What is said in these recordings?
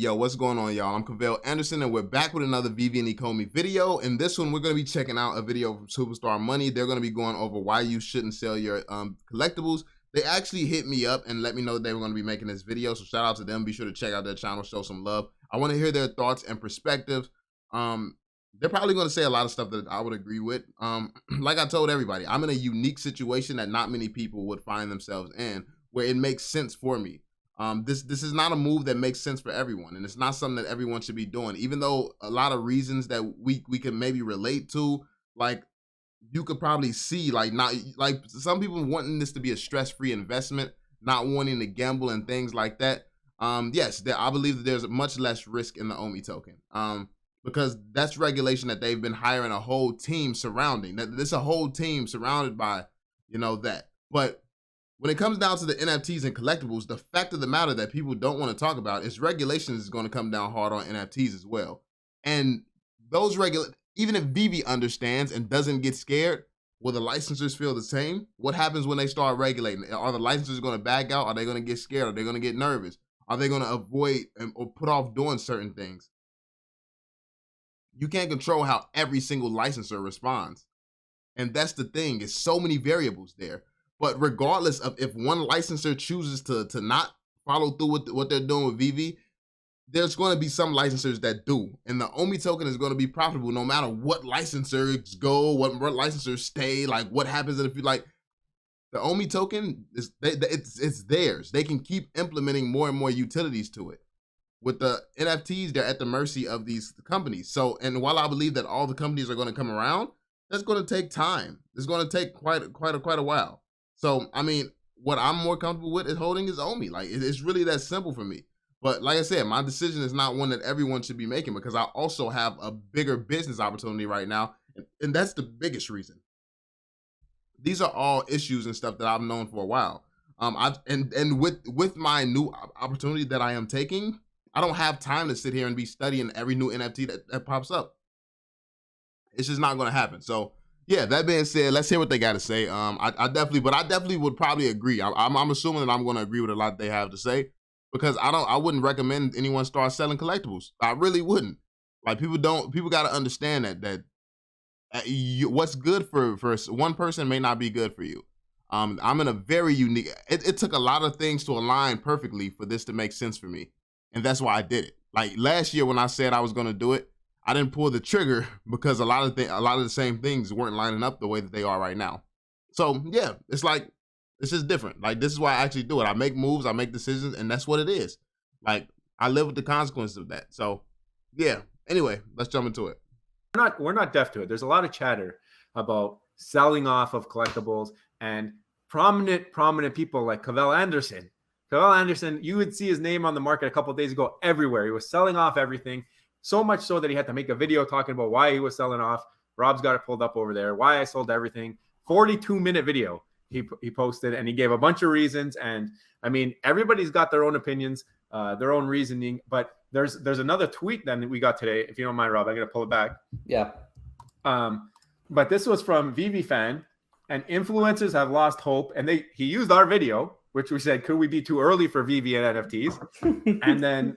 Yo, what's going on, y'all? I'm Cavell Anderson, and we're back with another Veve and Ecomi video. In this one, we're going to be checking out a video from Superstar Money. They're going to be going over why you shouldn't sell your collectibles. They actually hit me up and let me know that they were going to be making this video, so shout out to them. Be sure to check out their channel, show some love. I want to hear their thoughts and perspectives. They're probably going to say a lot of stuff that I would agree with. Like I told everybody, I'm in a unique situation that not many people would find themselves in, where it makes sense for me. This is not a move that makes sense for everyone, and it's not something that everyone should be doing. Even though a lot of reasons that we can maybe relate to, like you could probably see, like not like some people wanting this to be a stress-free investment, not wanting to gamble and things like that. Yes, I believe that there's much less risk in the Omi token. Because that's regulation that they've been hiring a whole team surrounding. That there's a whole team surrounded by, that. But when it comes down to the NFTs and collectibles, the fact of the matter that people don't want to talk about is regulations is going to come down hard on NFTs as well. And those even if Veve understands and doesn't get scared, will the licensors feel the same? What happens when they start regulating? Are the licensors going to back out? Are they going to get scared? Are they going to get nervous? Are they going to avoid or put off doing certain things? You can't control how every single licensor responds. And that's the thing, is so many variables there. But regardless of if one licensor chooses to not follow through with what they're doing with Veve, there's going to be some licensors that do. And the Omi token is going to be profitable no matter what licensors go, what licensors stay, like what happens if you like. The Omi token, it's theirs. They can keep implementing more and more utilities to it. With the NFTs, they're at the mercy of these companies. So, and while I believe that all the companies are going to come around, that's going to take time. It's going to take quite a while. So, I mean, what I'm more comfortable with is holding is Omi. Like, it's really that simple for me. But like I said, my decision is not one that everyone should be making, because I also have a bigger business opportunity right now. And that's the biggest reason. These are all issues and stuff that I've known for a while. With my new opportunity that I am taking, I don't have time to sit here and be studying every new NFT that pops up. It's just not going to happen. So yeah, that being said, let's hear what they got to say. I definitely would probably agree. I'm assuming that I'm going to agree with a lot they have to say, because I wouldn't recommend anyone start selling collectibles. I really wouldn't. Like, people got to understand that what's good for one person may not be good for you. I'm in a very unique, it took a lot of things to align perfectly for this to make sense for me. And that's why I did it. Like last year when I said I was going to do it, I didn't pull the trigger because a lot of the same things weren't lining up the way that they are right now. So yeah, it's just different. Like, this is why I actually do it. I make moves, I make decisions, and that's what it is. Like, I live with the consequences of that. So yeah, anyway, let's jump into it. We're not deaf to it. There's a lot of chatter about selling off of collectibles, and prominent people like Cavell Anderson. Cavell Anderson, you would see his name on the market a couple of days ago everywhere. He was selling off everything, so much so that he had to make a video talking about why he was selling off. Rob's got it pulled up over there. Why I sold everything. 42-minute video he posted, and he gave a bunch of reasons. And I mean, everybody's got their own opinions, their own reasoning. But there's another tweet then that we got today. If you don't mind, Rob, I'm gonna pull it back. Yeah. But this was from Veve fan, and influencers have lost hope. And he used our video, which we said, could we be too early for Veve and NFTs? and then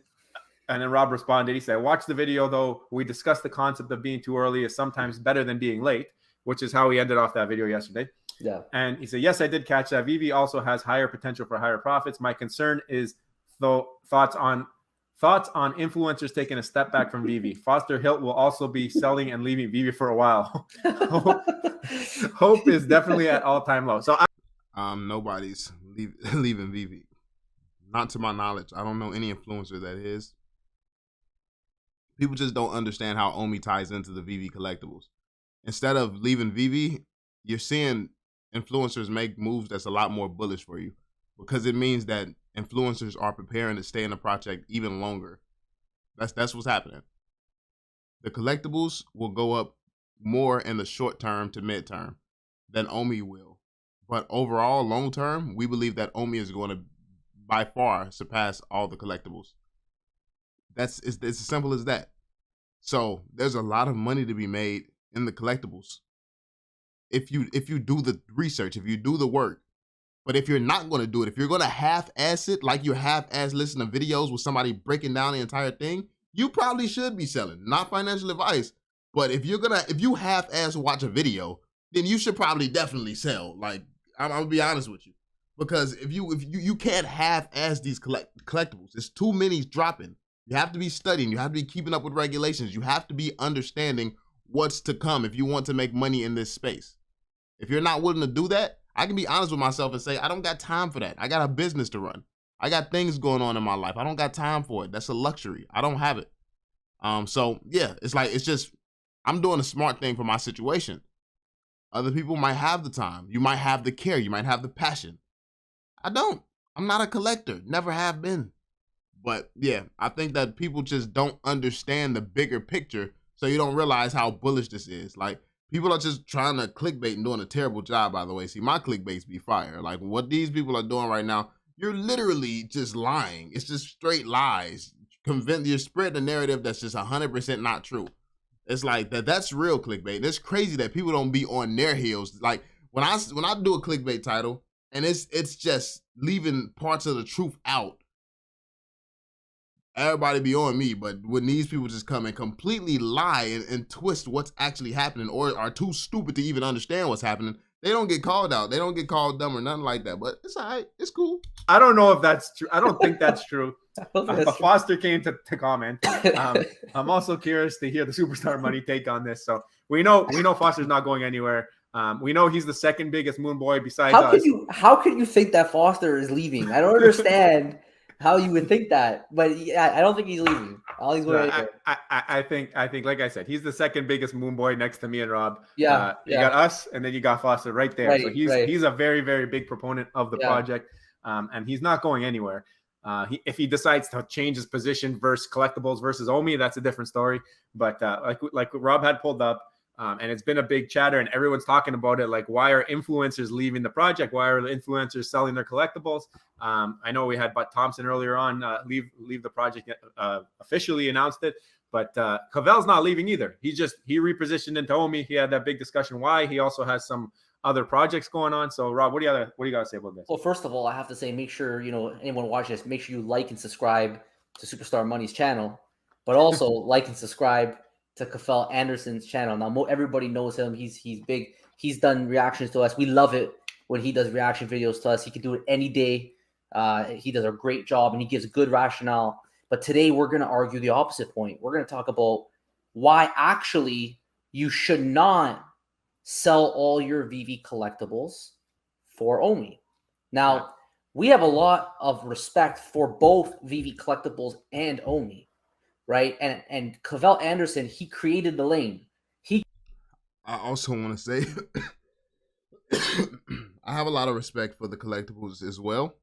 Rob responded. He said, watch the video, though. We discussed the concept of being too early is sometimes better than being late, which is how he ended off that video yesterday. Yeah. And he said, yes, I did catch that. Veve also has higher potential for higher profits. My concern is, though, thoughts on influencers taking a step back from Veve. Foster Hilt will also be selling and leaving Veve for a while. Hope is definitely at all-time low. So Nobody's leaving Veve. Not to my knowledge. I don't know any influencer that is. People just don't understand how Omi ties into the Veve collectibles. Instead of leaving Veve, you're seeing influencers make moves that's a lot more bullish for you, because it means that influencers are preparing to stay in the project even longer. That's what's happening. The collectibles will go up more in the short term to mid term than Omi will. But overall, long term, we believe that Omi is going to by far surpass all the collectibles. It's as simple as that. So there's a lot of money to be made in the collectibles. If you do the research, if you do the work, But if you're not going to do it, if you're going to half-ass it, like you half-ass listen to videos with somebody breaking down the entire thing, you probably should be selling. Not financial advice, but if you half-ass watch a video, then you should probably definitely sell. Like, I'm gonna be honest with you, because if you can't half-ass these collectibles, there's too many dropping. You have to be studying. You have to be keeping up with regulations. You have to be understanding what's to come if you want to make money in this space. If you're not willing to do that, I can be honest with myself and say, I don't got time for that. I got a business to run. I got things going on in my life. I don't got time for it. That's a luxury. I don't have it. So yeah, it's just, I'm doing a smart thing for my situation. Other people might have the time. You might have the care. You might have the passion. I don't. I'm not a collector. Never have been. But yeah, I think that people just don't understand the bigger picture, so you don't realize how bullish this is. Like, people are just trying to clickbait and doing a terrible job, by the way. See, my clickbaits be fire. Like, what these people are doing right now, you're literally just lying. It's just straight lies. You're spreading a narrative that's just 100% not true. It's like that's real clickbait. And it's crazy that people don't be on their heels. Like, when I do a clickbait title and it's just leaving parts of the truth out, everybody be on me. But when these people just come and completely lie and twist what's actually happening, or are too stupid to even understand what's happening, they don't get called out. They don't get called dumb or nothing like that. But it's all right. It's cool. I don't know if that's true. I don't think that's true. But Foster came to comment. I'm also curious to hear the Superstar Money take on this. So we know Foster's not going anywhere. We know he's the second biggest moon boy besides us. How could you think that Foster is leaving? I don't understand how you would think that, but yeah, I don't think he's leaving. I think, like I said, he's the second biggest moon boy next to me and Rob. Yeah, you got us, and then you got Foster right there. Right, so he's a very, very big proponent of the project, and he's not going anywhere. If he decides to change his position versus collectibles versus Omi, that's a different story. But like Rob had pulled up, and it's been a big chatter, and everyone's talking about it. Like, why are influencers leaving the project? Why are influencers selling their collectibles? I know we had Bud Thompson earlier on leave the project, officially announced it. But Cavell's not leaving either. He repositioned into Omi. He had that big discussion why. He also has some other projects going on. So Rob, what do you got to say about this? Well, first of all, I have to say, make sure, anyone watching this, make sure you like and subscribe to Superstar Money's channel, but also like and subscribe to Cavell Anderson's channel. Now, everybody knows him. He's big. He's done reactions to us. We love it when he does reaction videos to us. He can do it any day. He does a great job, and he gives good rationale. But today we're going to argue the opposite point. We're going to talk about why actually you should not sell all your Veve collectibles for Omi. Now, we have a lot of respect for both Veve collectibles and Omi, right? And Cavell Anderson, he created the lane. I also want to say I have a lot of respect for the collectibles as well,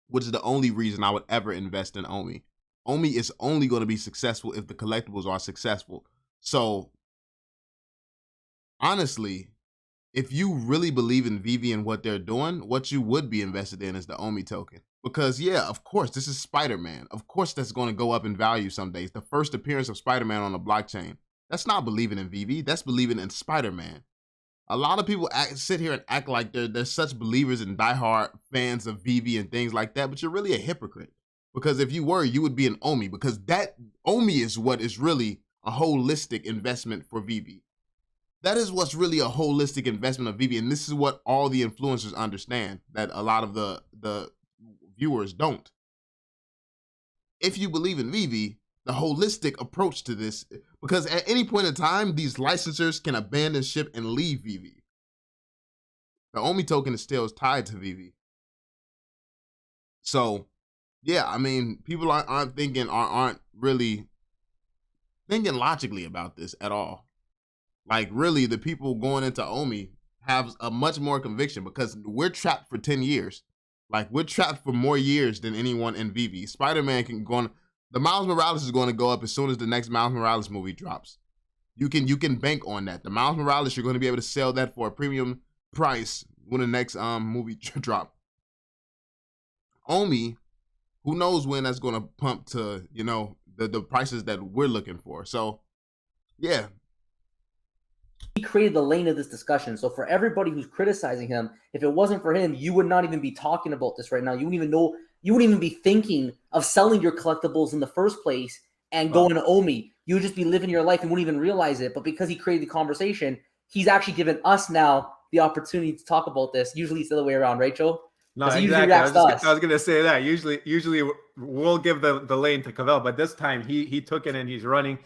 which is the only reason I would ever invest in Omi. Omi is only going to be successful if the collectibles are successful. So honestly, if you really believe in Veve and what they're doing, what you would be invested in is the Omi token. Because yeah, of course, this is Spider-Man. Of course, that's going to go up in value some days. The first appearance of Spider-Man on the blockchain. That's not believing in Veve. That's believing in Spider-Man. A lot of people sit here and act like they're such believers and diehard fans of Veve and things like that, but you're really a hypocrite. Because if you were, you would be an Omi, because that Omi is what is really a holistic investment for Veve. That is what's really a holistic investment of Veve, and this is what all the influencers understand that a lot of the viewers don't. If you believe in Veve, the holistic approach to this, because at any point in time, these licensors can abandon ship and leave Veve. The Omi token is still tied to Veve. So, yeah, I mean, people aren't really thinking logically about this at all. Like, really, the people going into Omi have a much more conviction, because we're trapped for 10 years. Like, we're trapped for more years than anyone in Veve. Spider-Man can go on. The Miles Morales is going to go up as soon as the next Miles Morales movie drops. You can bank on that. The Miles Morales, you're going to be able to sell that for a premium price when the next movie drop. Omi, who knows when that's going to pump to, the prices that we're looking for. So, yeah. He created the lane of this discussion. So for everybody who's criticizing him, if it wasn't for him, you would not even be talking about this right now. You wouldn't even know. You wouldn't even be thinking of selling your collectibles in the first place and going to Omi. You would just be living your life and wouldn't even realize it. But because he created the conversation, he's actually given us now the opportunity to talk about this. Usually it's the other way around, right, Joe? No, exactly. I was gonna say that. Usually we'll give the lane to Cavell, but this time he took it and he's running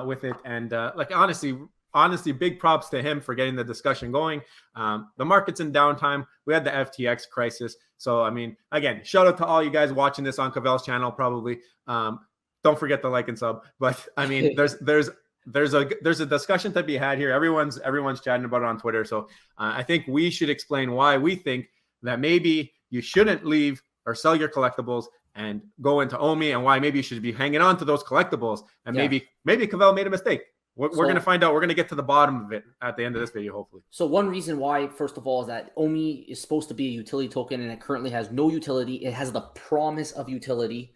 with it. And like honestly, big props to him for getting the discussion going. The market's in downtime. We had the FTX crisis. So, I mean, again, shout out to all you guys watching this on Cavell's channel, probably. Don't forget to like and sub. But I mean, there's a discussion to be had here. Everyone's chatting about it on Twitter. So I think we should explain why we think that maybe you shouldn't leave or sell your collectibles and go into Omi, and why maybe you should be hanging on to those collectibles. And maybe Cavell made a mistake. We're going to find out. We're going to get to the bottom of it at the end of this video, hopefully. So one reason why, first of all, is that Omi is supposed to be a utility token, and it currently has no utility. It has the promise of utility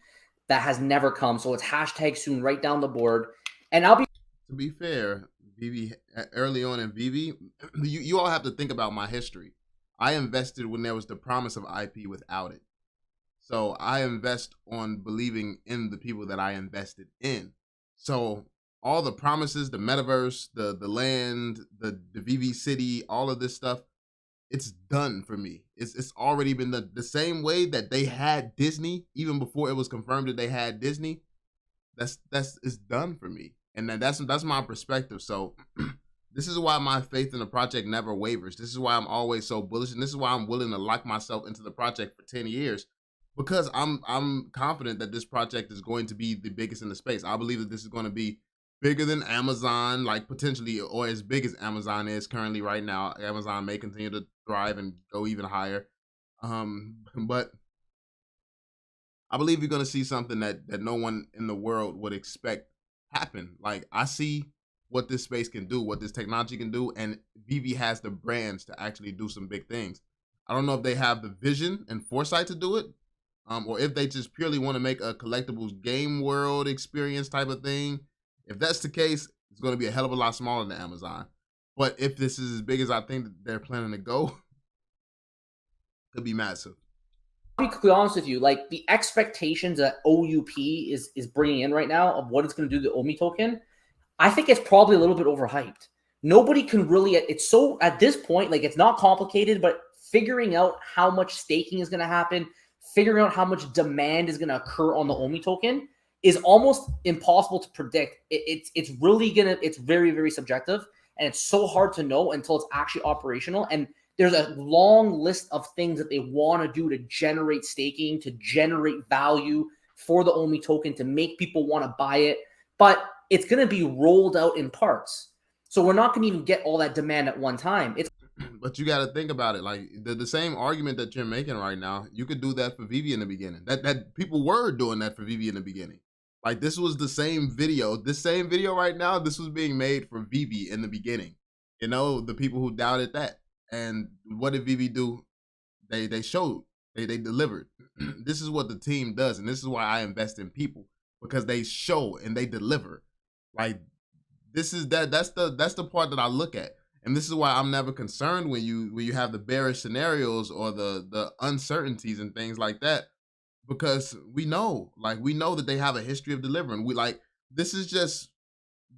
that has never come. So it's hashtag soon right down the board. And to be fair, Veve, early on in Veve, you all have to think about my history. I invested when there was the promise of IP without it. So I invest on believing in the people that I invested in. So all the promises, the metaverse, the land, the Veve city, all of this stuff, it's done for me. It's already been the same way that they had Disney, even before it was confirmed that they had Disney. It's done for me. And that's my perspective. So this is why my faith in the project never wavers. This is why I'm always so bullish, and this is why I'm willing to lock myself into the project for 10 years. Because I'm confident that this project is going to be the biggest in the space. I believe that this is going to be bigger than Amazon, like potentially, or as big as Amazon is currently right now. Amazon may continue to thrive and go even higher. But I believe you're going to see something that no one in the world would expect happen. Like, I see what this space can do, what this technology can do, and Veve has the brands to actually do some big things. I don't know if they have the vision and foresight to do it, or if they just purely want to make a collectibles game world experience type of thing. If that's the case, it's going to be a hell of a lot smaller than Amazon. But if this is as big as I think that they're planning to go, it could be massive. I'll be completely honest with you, like the expectations that OUP is bringing in right now of what it's going to do to the Omi token, I think it's probably a little bit overhyped. Nobody can really, it's so, at this point, like it's not complicated, but figuring out how much staking is going to happen, figuring out how much demand is going to occur on the Omi token is almost impossible to predict. It's really going to, it's very, very subjective, and it's so hard to know until it's actually operational. And there's a long list of things that they want to do to generate staking, to generate value for the Omi token, to make people want to buy it. But it's going to be rolled out in parts. So we're not going to even get all that demand at one time. But you got to think about it. Like the same argument that you're making right now, you could do that for Veve in the beginning. That people were doing that for Veve in the beginning. Like this was the same video. This same video right now, this was being made for Veve in the beginning. You know, the people who doubted that. And what did Veve do? They showed. They delivered. This is what the team does, and this is why I invest in people, because they show and they deliver. Like this is that's the part that I look at. And this is why I'm never concerned when you have the bearish scenarios or the uncertainties and things like that, because we know that they have a history of delivering. We like this is just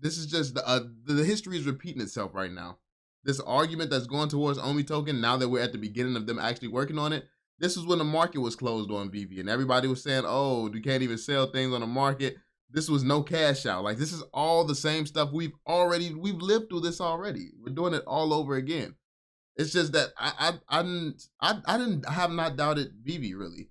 the history is repeating itself right now. This argument that's going towards Omi token, now that we're at the beginning of them actually working on it, this is when the market was closed on Veve, and everybody was saying, "Oh, you can't even sell things on the market." This was no cash out. Like this is all the same stuff we've lived through this already. We're doing it all over again. It's just that I have not doubted Veve really.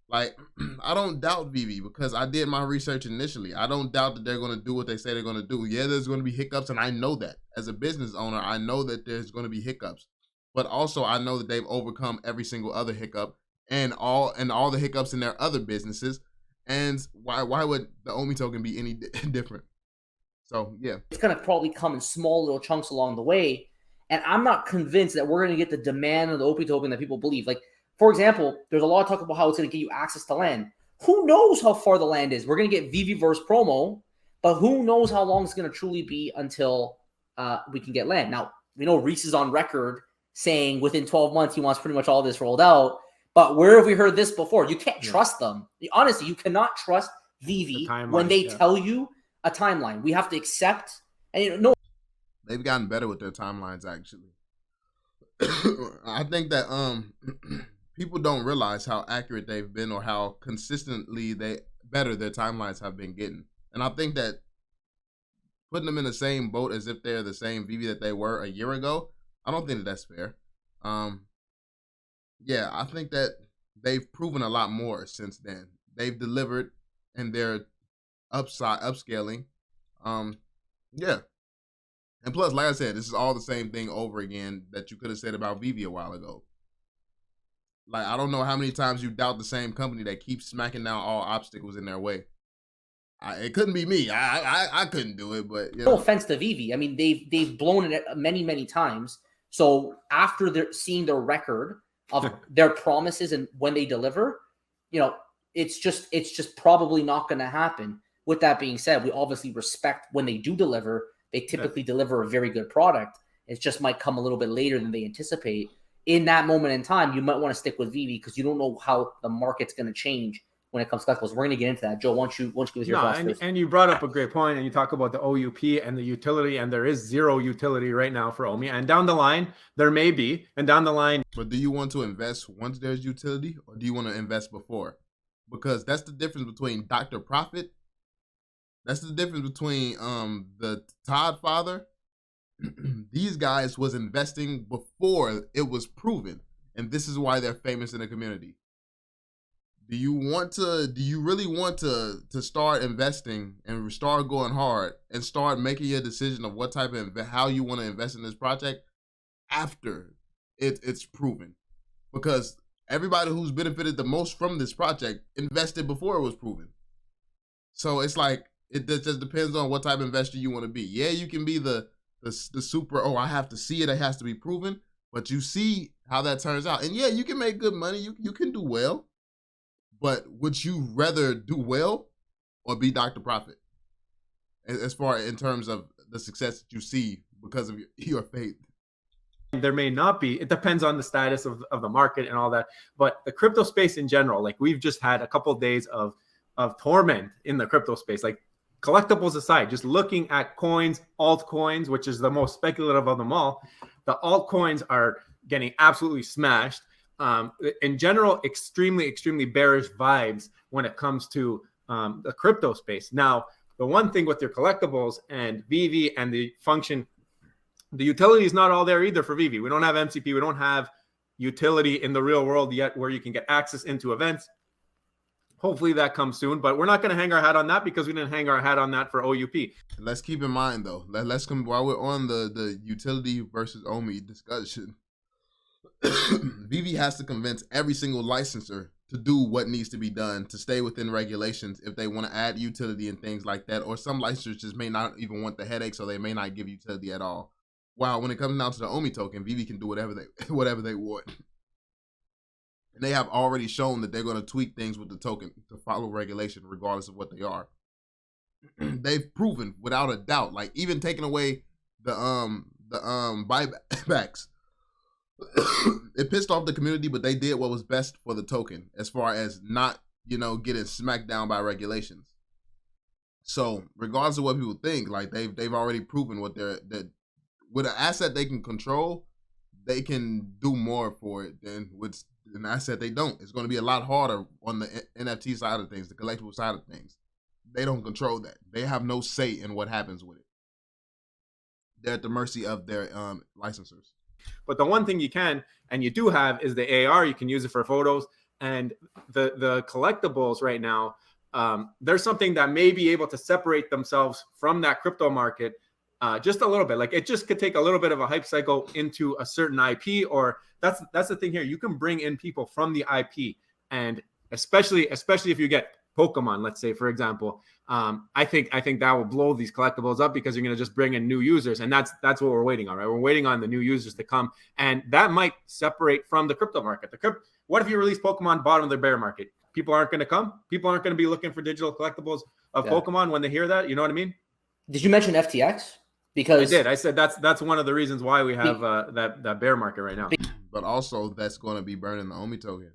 Like I don't doubt Veve because I did my research initially. I don't doubt that they're going to do what they say they're going to do. Yeah, there's going to be hiccups, and I know that as a business owner, I know that there's going to be hiccups. But also, I know that they've overcome every single other hiccup and all the hiccups in their other businesses. And why would the Omi token be any different? So, yeah. It's going to probably come in small little chunks along the way. And I'm not convinced that we're going to get the demand of the Omi token that people believe. Like, for example, there's a lot of talk about how it's going to give you access to land. Who knows how far the land is? We're going to get Veveverse promo, but who knows how long it's going to truly be until we can get land. Now, we know Reese is on record saying within 12 months he wants pretty much all this rolled out. But where have we heard this before? You can't trust them. Honestly, you cannot trust Veve when they tell you a timeline. We have to accept. And no, they've gotten better with their timelines, actually. I think that people don't realize how accurate they've been or how consistently better their timelines have been getting. And I think that putting them in the same boat as if they're the same Veve that they were a year ago, I don't think that that's fair. Yeah, I think that they've proven a lot more since then. They've delivered and they're upscaling. Yeah. And plus, like I said, this is all the same thing over again that you could have said about Veve a while ago. Like, I don't know how many times you doubt the same company that keeps smacking down all obstacles in their way. It couldn't be me. I couldn't do it, but no offense to Veve. I mean, they've blown it many times. So after they're seeing their record of their promises and when they deliver, it's just probably not going to happen. With that being said, we obviously respect when they do deliver. They typically deliver a very good product. It just might come a little bit later than they anticipate. In that moment in time, you might want to stick with Veve because you don't know how the market's going to change when it comes to collectibles. We're going to get into that. Joe, why don't you give us your thoughts first? And you brought up a great point, and you talk about the OUP and the utility, and there is zero utility right now for Omi. And down the line, there may be, and down the line. But do you want to invest once there's utility, or do you want to invest before? Because that's the difference between Dr. Profit. That's the difference between the Todd father. These guys was investing before it was proven, and this is why they're famous in the community. Do you really want to start investing and start going hard and start making your decision of what type of how you want to invest in this project after it's proven? Because everybody who's benefited the most from this project invested before it was proven. So it's like it just depends on what type of investor you want to be. Yeah, you can be the super, I have to see it has to be proven, but you see how that turns out. And yeah, you can make good money, you can do well. But would you rather do well or be Dr. Profit? As far in terms of the success that you see because of your faith. There may not be. It depends on the status of the market and all that. But the crypto space in general, like we've just had a couple of days of torment in the crypto space. Like collectibles aside, just looking at coins, altcoins, which is the most speculative of them all, the altcoins are getting absolutely smashed. In general, extremely bearish vibes when it comes to the crypto space. Now, the one thing with your collectibles and Veve and the function, the utility is not all there either for Veve. We don't have MCP. We don't have utility in the real world yet where you can get access into events. Hopefully that comes soon, but we're not going to hang our hat on that because we didn't hang our hat on that for OUP. Let's keep in mind, though, let's come while we're on the utility versus Omi discussion. Veve has to convince every single licenser to do what needs to be done to stay within regulations if they want to add utility and things like that. Or some licensors just may not even want the headache, so they may not give utility at all. While when it comes down to the Omi token, Veve can do whatever they want. And they have already shown that they're going to tweak things with the token to follow regulation, regardless of what they are. They've proven without a doubt, like even taking away the buybacks. It pissed off the community, but they did what was best for the token as far as not, getting smacked down by regulations. So regardless of what people think, like they've already proven that with an asset they can control, they can do more for it than with an asset they don't. It's going to be a lot harder on the NFT side of things, the collectible side of things. They don't control that. They have no say in what happens with it. They're at the mercy of their licensors. But the one thing you can, and you do have, is the AR. You can use it for photos. And the collectibles right now, there's something that may be able to separate themselves from that crypto market just a little bit. Like it just could take a little bit of a hype cycle into a certain IP, or that's the thing here. You can bring in people from the IP, and especially if you get Pokemon, let's say, for example, I think that will blow these collectibles up because you're going to just bring in new users. And that's what we're waiting on, right? We're waiting on the new users to come, and that might separate from the crypto market. What if you release Pokemon bottom of the bear market? People aren't going to come. People aren't going to be looking for digital collectibles of Pokemon when they hear that. You know what I mean? Did you mention FTX? because did. I said that's one of the reasons why we have that bear market right now. But also, that's going to be burning the Omi token.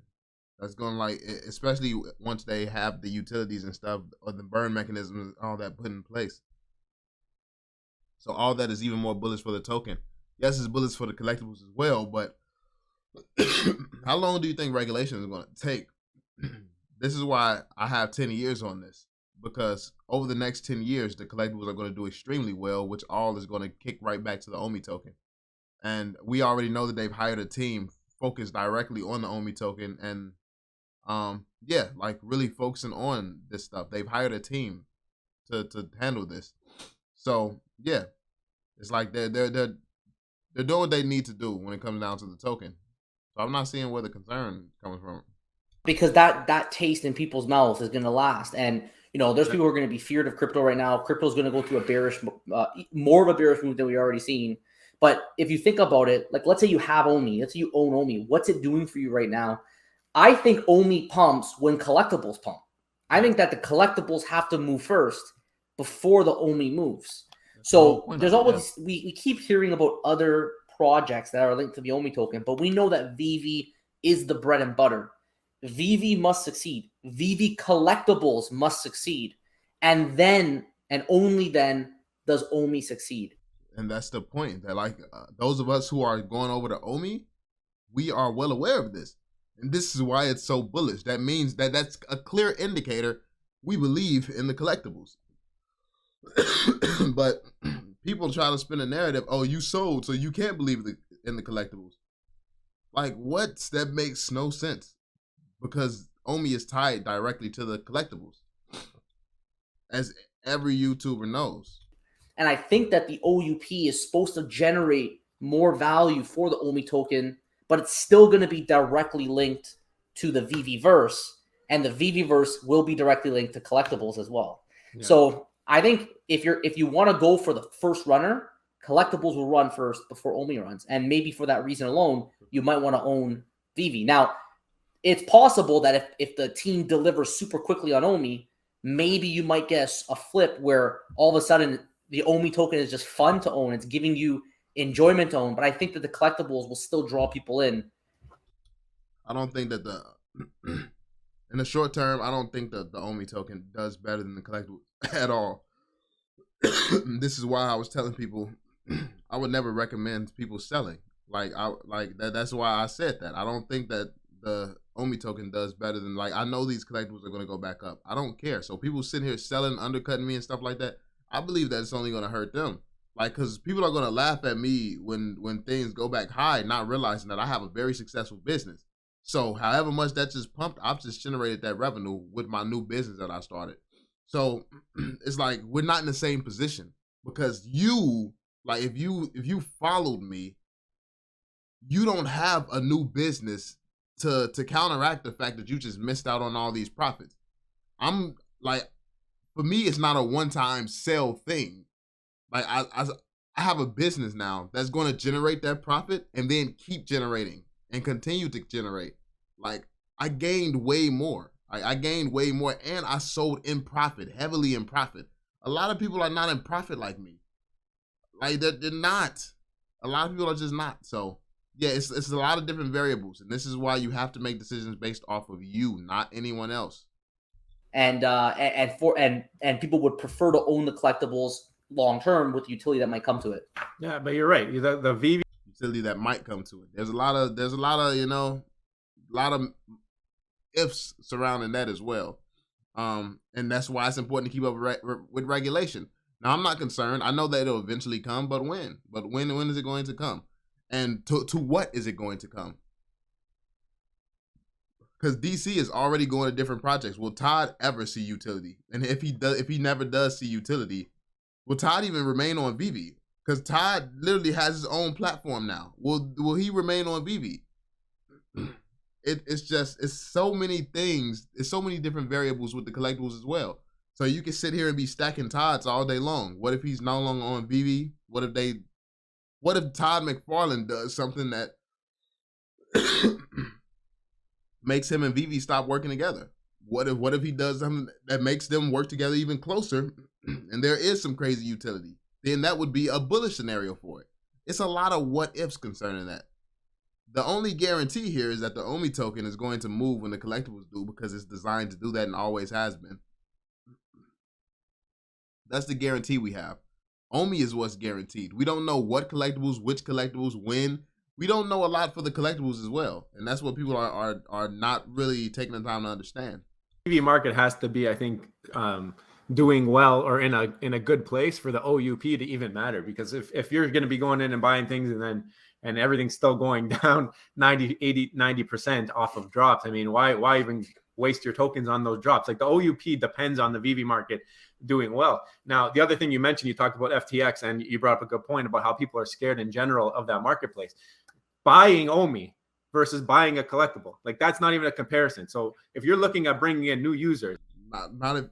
That's going to, like, especially once they have the utilities and stuff, or the burn mechanisms and all that put in place. So all that is even more bullish for the token. Yes, it's bullish for the collectibles as well, but how long do you think regulation is going to take? This is why I have 10 years on this, because over the next 10 years, the collectibles are going to do extremely well, which all is going to kick right back to the Omi token. And we already know that they've hired a team focused directly on the Omi token, and yeah, like really focusing on this stuff. They've hired a team to handle this. So yeah, it's like they're doing what they need to do when it comes down to the token. So I'm not seeing where the concern comes from. Because that taste in people's mouths is going to last. And, you know, there's people who are going to be feared of crypto right now. Crypto is going to go through a bearish, more of a bearish move than we already seen. But if you think about it, like, let's say you have Omi, let's say you own Omi. What's it doing for you right now? I think Omi pumps when collectibles pump. I think that the collectibles have to move first before the Omi moves. So there's always, we keep hearing about other projects that are linked to the Omi token, but we know that Veve is the bread and butter. Veve must succeed. Veve collectibles must succeed. And then, and only then, does Omi succeed. And that's the point, that like those of us who are going over to Omi, we are well aware of this. And this is why it's so bullish. That means that that's a clear indicator we believe in the collectibles. But people try to spin a narrative, oh, you sold, so you can't believe in the collectibles. Like, what? That makes no sense. Because Omi is tied directly to the collectibles, as every YouTuber knows. And I think that the OUP is supposed to generate more value for the Omi token, but it's still going to be directly linked to the Veveverse, and the Veveverse will be directly linked to collectibles as well. Yeah. So I think if you want to go for the first runner, collectibles will run first before Omi runs, and maybe for that reason alone, you might want to own Veve. Now, it's possible that if the team delivers super quickly on Omi, maybe you might get a flip where all of a sudden the Omi token is just fun to own. It's giving you enjoyment to own, but I think that the collectibles will still draw people in. I don't think that in the short term, I don't think that the Omi token does better than the collectibles at all. This is why I was telling people I would never recommend people selling. That's why I said that. I don't think that the Omi token does better than, like, I know these collectibles are going to go back up. I don't care. So people sitting here selling, undercutting me and stuff like that, I believe that it's only going to hurt them. Like, because people are going to laugh at me when things go back high, not realizing that I have a very successful business. So however much that just pumped, I've just generated that revenue with my new business that I started. So it's like, we're not in the same position, because you, like, if you followed me, you don't have a new business to counteract the fact that you just missed out on all these profits. I'm like, for me, it's not a one-time sell thing. Like, I have a business now that's going to generate that profit and then keep generating and continue to generate. Like, I gained way more. I gained way more, and I sold in profit, heavily in profit. A lot of people are not in profit like me. Like, they're not. A lot of people are just not. So yeah, it's a lot of different variables, and this is why you have to make decisions based off of you, not anyone else. And people would prefer to own the collectibles long term with the utility that might come to it. Yeah, but you're right. The Veve utility that might come to it. There's a lot of a lot of ifs surrounding that as well. And that's why it's important to keep up with regulation. Now, I'm not concerned. I know that it'll eventually come, but when? But when is it going to come? And to what is it going to come? Because DC is already going to different projects. Will Todd ever see utility? And if he never does see utility, will Todd even remain on Veve? Because Todd literally has his own platform now. Will he remain on Veve? It's so many things. It's so many different variables with the collectibles as well. So you can sit here and be stacking Todds all day long. What if he's no longer on Veve? What if Todd McFarlane does something that makes him and Veve stop working together? What if he does something that makes them work together even closer, and there is some crazy utility? then that would be a bullish scenario for it. It's a lot of what ifs concerning that. The only guarantee here is that the Omi token is going to move when the collectibles do, because it's designed to do that and always has been. That's the guarantee we have. Omi is what's guaranteed. We don't know what collectibles, which collectibles, when. We don't know a lot for the collectibles as well. And that's what people are not really taking the time to understand. TV market has to be, I think, doing well or in a good place for the OUP to even matter. Because if you're going to be going in and buying things and everything's still going down 90% off of drops, I mean, why even waste your tokens on those drops? Like, the OUP depends on the VV market doing well. Now, the other thing you mentioned, you talked about FTX, and you brought up a good point about how people are scared in general of that marketplace. Buying Omi versus buying a collectible, like, that's not even a comparison. So if you're looking at bringing in new users, not if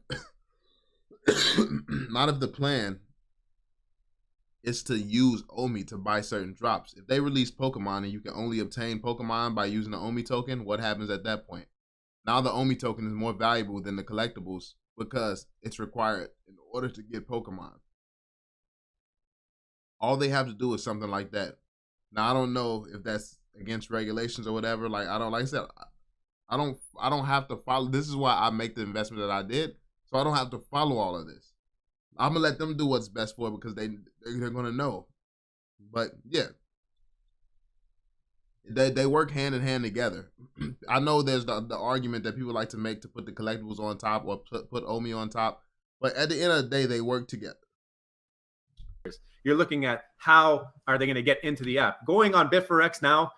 not if the plan is to use Omi to buy certain drops. If they release Pokemon and you can only obtain Pokemon by using the Omi token, what happens at that point? Now the Omi token is more valuable than the collectibles because it's required in order to get Pokemon. All they have to do is something like that. Now, I don't know if that's against regulations or whatever. Like I said, I don't have to follow. This is why I make the investment that I did, so I don't have to follow all of this. I'm gonna let them do what's best for it because they're gonna know. But yeah, they work hand in hand together. I know there's the argument that people like to make to put the collectibles on top or put Omi on top, but at the end of the day, they work together. you're looking at how are they going to get into the app. Going on Bitforex now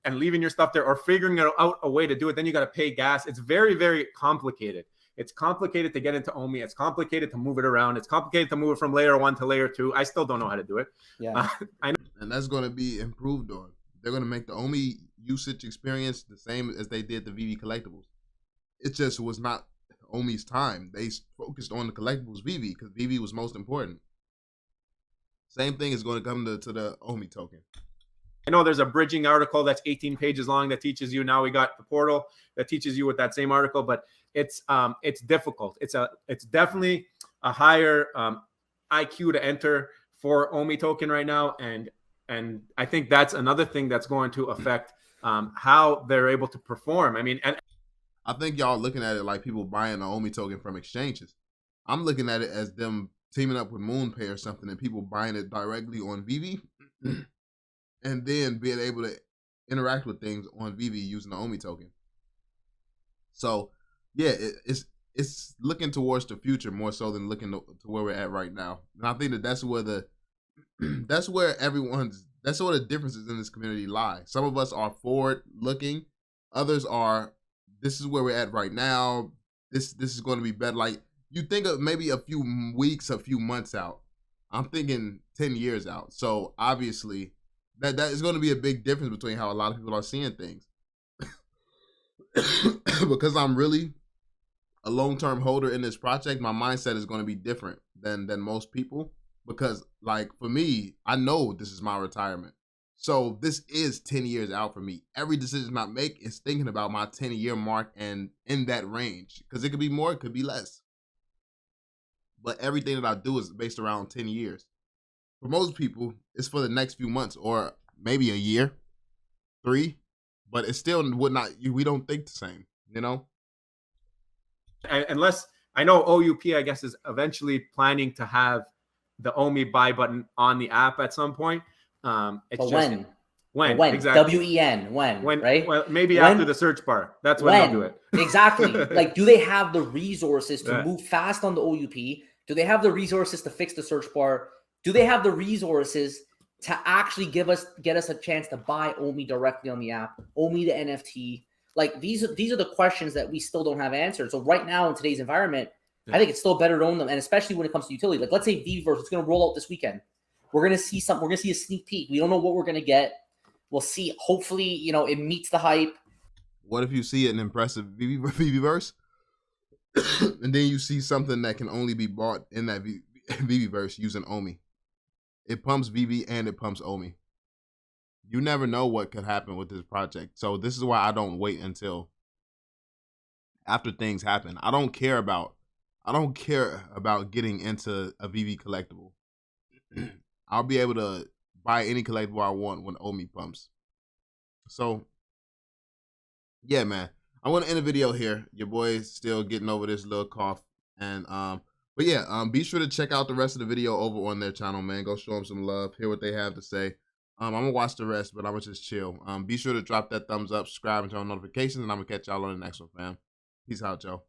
and leaving your stuff there or figuring out a way to do it, then you got to pay gas. It's very, very complicated. It's complicated to get into Omi. It's complicated to move it around. It's complicated to move it from layer 1 to layer 2. I still don't know how to do it. Yeah, I know. And that's going to be improved on. They're going to make the Omi usage experience the same as they did the VV collectibles. It just was not Omi's time. They focused on the collectibles VV because VV was most important. Same thing is going to come to the Omi token. I know there's a bridging article that's 18 pages long that teaches you. Now we got the portal that teaches you with that same article, but it's difficult. It's definitely a higher IQ to enter for Omi token right now, and I think that's another thing that's going to affect how they're able to perform. I mean, and I think y'all looking at it like people buying the Omi token from exchanges. I'm looking at it as them teaming up with MoonPay or something and people buying it directly on VV and then being able to interact with things on VV using the Omi token. So yeah, it's looking towards the future more so than looking to where we're at right now. And I think that's where the that's where the differences in this community lie. Some of us are forward looking, others are this is where we're at right now. This is going to be better. Like, you think of maybe a few weeks, a few months out. I'm thinking 10 years out. So obviously that is going to be a big difference between how a lot of people are seeing things. Because I'm really a long-term holder in this project, my mindset is going to be different than most people. Because, like, for me, I know this is my retirement. So this is 10 years out for me. Every decision I make is thinking about my 10-year mark and in that range. Because it could be more, it could be less. But everything that I do is based around 10 years. For most people, it's for the next few months or maybe a year, 3. But it still would not, we don't think the same, you know? unless I know OUP, I guess, is eventually planning to have the Omi buy button on the app at some point. It's but just when exactly? WEN, when, right? Well, maybe after the search bar. That's when they'll do it. Exactly. Like, do they have the resources to Yeah. move fast on the OUP? Do they have the resources to fix the search bar? Do they have the resources to actually get us a chance to buy Omi directly on the app? Omi the NFT? Like, these are the questions that we still don't have answered. So right now in today's environment, I think it's still better to own them, and especially when it comes to utility. Like, let's say Vveverse, it's going to roll out this weekend. We're going to see something. We're going to see a sneak peek. We don't know what we're going to get. We'll see. Hopefully, it meets the hype. What if you see an impressive Vveverse, and then you see something that can only be bought in that Vveverse using Omi? It pumps VV and it pumps Omi. You never know what could happen with this project. So this is why I don't wait until after things happen. I don't care about getting into a VV collectible. I'll be able to buy any collectible I want when Omi pumps. So yeah, man. I want to end the video here. Your boy's still getting over this little cough. And but yeah, be sure to check out the rest of the video over on their channel, man. Go show them some love, hear what they have to say. I'm gonna watch the rest, but I'm gonna just chill. Be sure to drop that thumbs up, subscribe, and turn on notifications, and I'm gonna catch y'all on the next one, fam. Peace out, y'all.